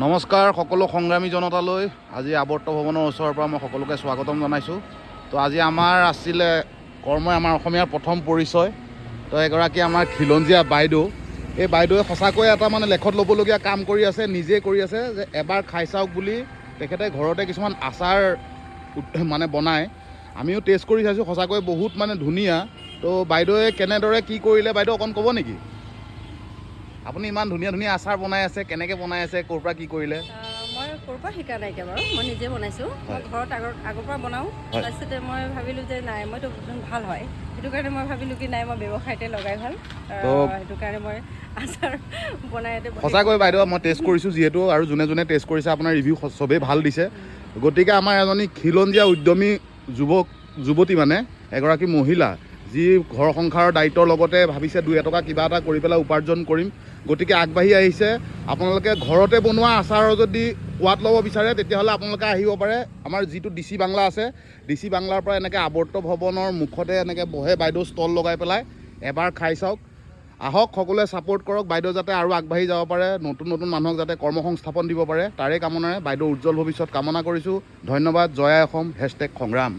নমস্কাৰ সকলো সংগ্ৰামী জনতালৈ। আজি আৱৰ্ত ভৱনৰ ওচৰৰ পৰা মই সকলোকে স্বাগতম জনাইছোঁ। তো আজি আমাৰ আছিলে কৰ্মই আমাৰ অসমীয়াৰ প্ৰথম পৰিচয়। তো এগৰাকী আমাৰ খিলঞ্জীয়া বাইদেউ, এই বাইদেৱে সঁচাকৈ এটা মানে লেখত ল'বলগীয়া কাম কৰি আছে, নিজে কৰি আছে যে এবাৰ খাই চাওক বুলি তেখেতে ঘৰতে কিছুমান আচাৰ মানে বনায়। আমিও টেষ্ট কৰি চাইছোঁ, সঁচাকৈ বহুত মানে ধুনীয়া। তো বাইদেৱে কেনেদৰে কি কৰিলে বাইদেউ অকণ ক'ব নেকি? আপুনি ইমান ধুনীয়া ধুনীয়া আচাৰ বনাই আছে, কেনেকৈ বনাই আছে, ক'ৰ পৰা কি কৰিলে? মই ক'ৰ পৰা শিকা নাইকিয়া বাৰু, মই নিজে বনাইছোঁ। মই ঘৰত আগৰ পৰা বনাওঁ। তাৰপিছতে মই ভাবিলোঁ যে নাই মইতো ভাল হয়, সেইটো কাৰণে মই ভাবিলোঁ কি নাই মই ব্যৱসায়তে লগাই ভাল, সেইটো কাৰণে মই আচাৰ বনাই। সঁচাকৈ বাইদেউ মই টেষ্ট কৰিছোঁ যিহেতু, আৰু যোনে যোনে টেষ্ট কৰিছে আপোনাৰ ৰিভিউ চবেই ভাল দিছে। গতিকে আমাৰ এজনী খিলঞ্জীয়া উদ্যমী যুৱতী মানে এগৰাকী মহিলা, যি ঘৰ সংসাৰৰ দায়িত্বৰ লগতে ভাবিছে 2 এটকা কিবা এটা কৰি পেলাই উপাৰ্জন কৰিম, গতিকে আগবাঢ়ি আহিছে। আপোনালোকে ঘৰতে বনোৱা আচাৰৰ যদি সোৱাদ ল'ব বিচাৰে তেতিয়াহ'লে আপোনালোকে আহিব পাৰে। আমাৰ যিটো DC বাংলা আছে, DC বাংলাৰ পৰা এনেকৈ আৱৰ্ত ভৱনৰ মুখতে এনেকৈ বহে বাইদেউ, ষ্টল লগাই পেলাই। এবাৰ খাই চাওক, আহক সকলোৱে ছাপোৰ্ট কৰক বাইদেউ, যাতে আৰু আগবাঢ়ি যাব পাৰে, নতুন নতুন মানুহক যাতে কৰ্মসংস্থাপন দিব পাৰে, তাৰে কামনাৰে বাইদেউ উজ্জ্বল ভৱিষ্যত কামনা কৰিছোঁ। ধন্যবাদ। জয় আই অসম, #সংগ্ৰাম।